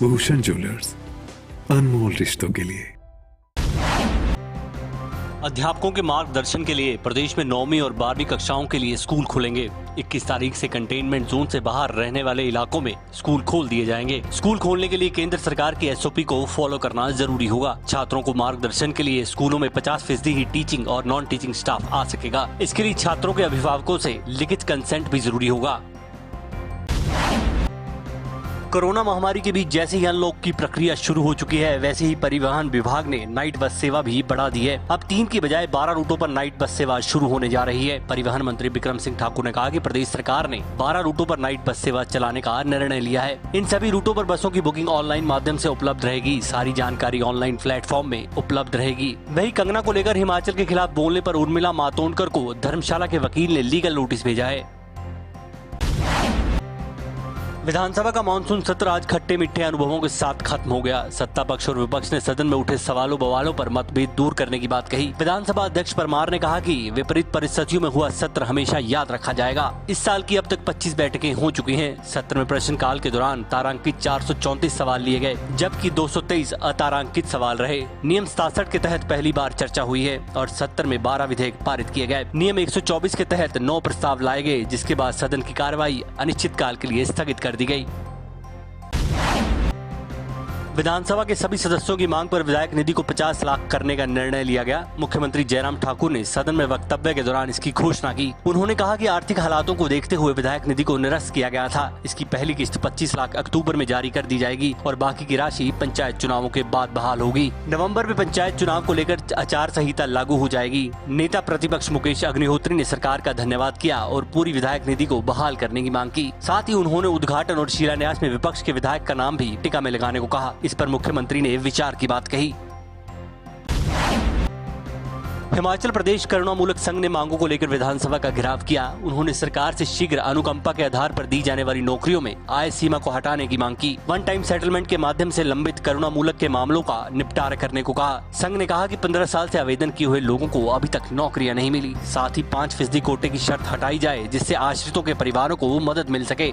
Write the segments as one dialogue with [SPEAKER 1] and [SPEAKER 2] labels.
[SPEAKER 1] Bhushan jewellers, अनमोल रिश्तों के लिए।
[SPEAKER 2] अध्यापकों के मार्गदर्शन के लिए प्रदेश में 9वीं और 12वीं कक्षाओं के लिए स्कूल खुलेंगे। 21 तारीख से कंटेनमेंट जोन से बाहर रहने वाले इलाकों में स्कूल खोल दिए जाएंगे। स्कूल खोलने के लिए केंद्र सरकार की SOP को फॉलो करना जरूरी होगा। छात्रों को मार्गदर्शन के लिए स्कूलों में 50% ही टीचिंग और नॉन टीचिंग स्टाफ आ सकेगा। इसके लिए छात्रों के अभिभावकों से लिखित कंसेंट भी जरूरी होगा। कोरोना महामारी के बीच जैसे ही अनलॉक की प्रक्रिया शुरू हो चुकी है, वैसे ही परिवहन विभाग ने नाइट बस सेवा भी बढ़ा दी है। अब 3 की बजाय 12 रूटों पर नाइट बस सेवा शुरू होने जा रही है। परिवहन मंत्री बिक्रम सिंह ठाकुर ने कहा कि प्रदेश सरकार ने 12 रूटों पर नाइट बस सेवा चलाने का निर्णय लिया है। इन सभी रूटों पर बसों की बुकिंग ऑनलाइन माध्यम से उपलब्ध रहेगी। सारी जानकारी ऑनलाइन प्लेटफॉर्म में उपलब्ध रहेगी। वही कंगना को लेकर हिमाचल के खिलाफ बोलने पर उर्मिला मातोंडकर को धर्मशाला के वकील ने लीगल नोटिस भेजा है। विधानसभा का मानसून सत्र आज खट्टे मीठे अनुभवों के साथ खत्म हो गया। सत्ता पक्ष और विपक्ष ने सदन में उठे सवालों बवालों पर मतभेद दूर करने की बात कही। विधानसभा अध्यक्ष परमार ने कहा कि विपरीत परिस्थितियों में हुआ सत्र हमेशा याद रखा जाएगा। इस साल की अब तक 25 बैठकें हो चुकी हैं। सत्र में प्रश्नकाल के दौरान तारांकित 434 सवाल लिए गए, जबकि 223 अतारांकित सवाल रहे। नियम 67 के तहत पहली बार चर्चा हुई है और सत्र में 12 विधेयक पारित किए गए। नियम 124 के तहत 9 प्रस्ताव लाए गए, जिसके बाद सदन की कार्रवाई अनिश्चितकाल के लिए स्थगित कर दी गई। विधानसभा के सभी सदस्यों की मांग पर विधायक निधि को 50 लाख करने का निर्णय लिया गया। मुख्यमंत्री जयराम ठाकुर ने सदन में वक्तव्य के दौरान इसकी घोषणा की। उन्होंने कहा कि आर्थिक हालातों को देखते हुए विधायक निधि को निरस्त किया गया था। इसकी पहली किस्त 25 लाख अक्टूबर में जारी कर दी जाएगी और बाकी की राशि पंचायत चुनावों के बाद बहाल होगी। नवम्बर में पंचायत चुनाव को लेकर आचार संहिता लागू हो जाएगी। नेता प्रतिपक्ष मुकेश अग्निहोत्री ने सरकार का धन्यवाद किया और पूरी विधायक निधि को बहाल करने की मांग की। साथ ही उन्होंने उद्घाटन और शिलान्यास में विपक्ष के विधायक का नाम भी टिका में लगाने को कहा। इस पर मुख्यमंत्री ने विचार की बात कही। हिमाचल प्रदेश करुणामूलक संघ ने मांगों को लेकर विधानसभा का घेराव किया। उन्होंने सरकार से शीघ्र अनुकंपा के आधार पर दी जाने वाली नौकरियों में आय सीमा को हटाने की मांग की। वन टाइम सेटलमेंट के माध्यम से लंबित करुणामूलक के मामलों का निपटारा करने को कहा। संघ ने कहा कि 15 साल से आवेदन किए हुए लोगों को अभी तक नौकरियां नहीं मिली। साथ ही 5% कोटे की शर्त हटाई जाए, जिससे आश्रितों के परिवारों को मदद मिल सके।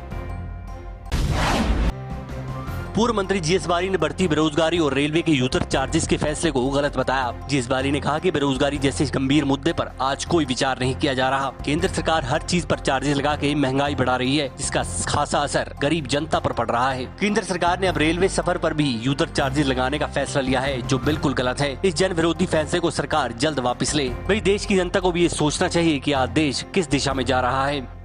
[SPEAKER 2] पूर्व मंत्री जीएस बाली ने बढ़ती बेरोजगारी और रेलवे के यूजर चार्जेस के फैसले को गलत बताया। जीएस बाली ने कहा कि बेरोजगारी जैसे गंभीर मुद्दे पर आज कोई विचार नहीं किया जा रहा। केंद्र सरकार हर चीज पर चार्जेस लगा के महंगाई बढ़ा रही है, जिसका खासा असर गरीब जनता पर पड़ रहा है। केंद्र सरकार ने अब रेलवे सफर पर भी यूजर चार्जेस लगाने का फैसला लिया है, जो बिल्कुल गलत है। इस जन विरोधी फैसले को सरकार जल्द वापस ले। वही देश की जनता को भी ये सोचना चाहिए कि आज देश किस दिशा में जा रहा है।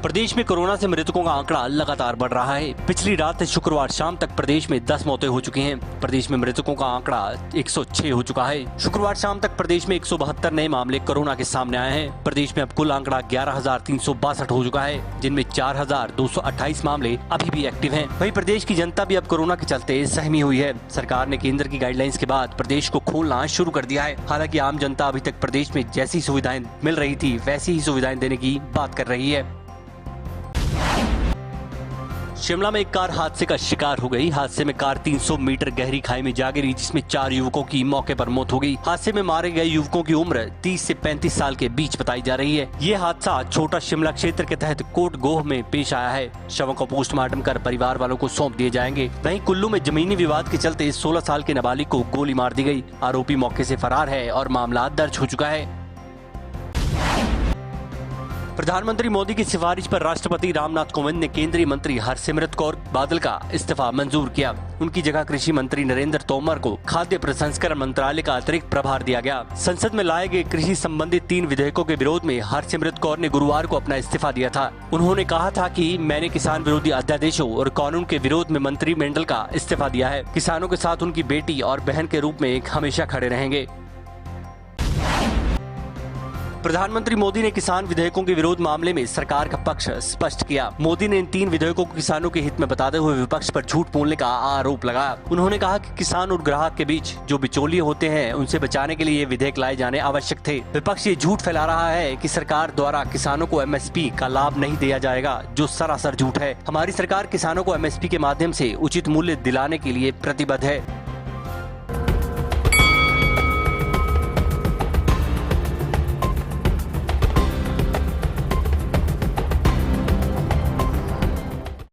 [SPEAKER 2] प्रदेश में कोरोना से मृतकों का आंकड़ा लगातार बढ़ रहा है। पिछली रात से शुक्रवार शाम तक प्रदेश में 10 मौतें हो चुकी हैं। प्रदेश में मृतकों का आंकड़ा 106 हो चुका है। शुक्रवार शाम तक प्रदेश में 172 नए मामले कोरोना के सामने आए हैं। प्रदेश में अब कुल आंकड़ा 11,362 हो चुका है, जिनमें 4,228 मामले अभी भी एक्टिव हैं। वहीं प्रदेश की जनता भी अब कोरोना के चलते सहमी हुई है। सरकार ने केंद्र की गाइडलाइंस के बाद प्रदेश को खोलना शुरू कर दिया है। हालांकि आम जनता अभी तक प्रदेश में जैसी सुविधाएं मिल रही थी, वैसी ही सुविधाएं देने की बात कर रही है। शिमला में एक कार हादसे का शिकार हो गई। हादसे में कार 300 मीटर गहरी खाई में जा गिरी, जिसमें 4 युवकों की मौके पर मौत हो गई। हादसे में मारे गए युवकों की उम्र 30 से 35 साल के बीच बताई जा रही है। ये हादसा छोटा शिमला क्षेत्र के तहत कोट गोह में पेश आया है। शवों को पोस्टमार्टम कर परिवार वालों को सौंप दिए जाएंगे। वहीं कुल्लू में जमीनी विवाद के चलते 16 साल के नाबालिग को गोली मार दी गई। आरोपी मौके से फरार है और मामला दर्ज हो चुका है। प्रधानमंत्री मोदी की सिफारिश पर राष्ट्रपति रामनाथ कोविंद ने केंद्रीय मंत्री हरसिमरत कौर बादल का इस्तीफा मंजूर किया। उनकी जगह कृषि मंत्री नरेंद्र तोमर को खाद्य प्रसंस्करण मंत्रालय का अतिरिक्त प्रभार दिया गया। संसद में लाए गए कृषि संबंधित 3 विधेयकों के विरोध में हरसिमरत कौर ने गुरुवार को अपना इस्तीफा दिया था। उन्होंने कहा था कि मैंने किसान विरोधी अध्यादेशों और कानून के विरोध में मंत्रिमंडल का इस्तीफा दिया है। किसानों के साथ उनकी बेटी और बहन के रूप में हमेशा खड़े रहेंगे। प्रधानमंत्री मोदी ने किसान विधेयकों के विरोध मामले में सरकार का पक्ष स्पष्ट किया। मोदी ने इन 3 विधेयकों को किसानों के हित में बताते हुए विपक्ष पर झूठ बोलने का आरोप लगाया। उन्होंने कहा कि किसान और ग्राहक के बीच जो बिचौलिए होते हैं, उनसे बचाने के लिए ये विधेयक लाए जाने आवश्यक थे। विपक्ष ये झूठ फैला रहा है कि सरकार द्वारा किसानों को MSP का लाभ नहीं दिया जाएगा, जो सरासर झूठ है। हमारी सरकार किसानों को MSP के माध्यम से उचित मूल्य दिलाने के लिए प्रतिबद्ध है।